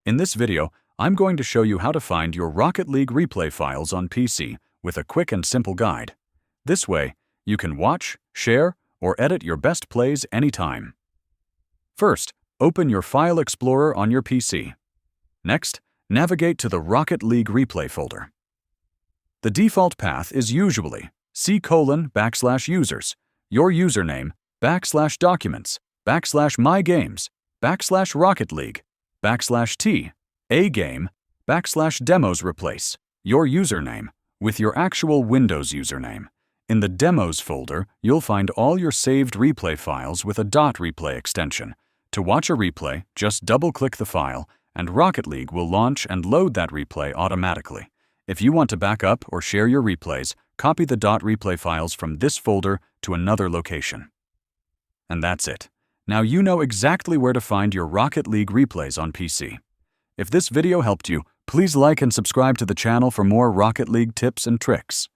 In this video, I'm going to show you how to find your Rocket League replay files on PC with a quick and simple guide. This way, you can watch, share, or edit your best plays anytime. First, open your File Explorer on your PC. Next, navigate to the Rocket League replay folder. The default path is usually C:\users, your username, \documents, \mygames, \Rocket League, \T, a game, \demos. Replace your username with your actual Windows username. In the Demos folder, you'll find all your saved replay files with a .replay extension. To watch a replay, just double-click the file, and Rocket League will launch and load that replay automatically. If you want to back up or share your replays, copy the .replay files from this folder to another location. And that's it. Now you know exactly where to find your Rocket League replays on PC. If this video helped you, please like and subscribe to the channel for more Rocket League tips and tricks.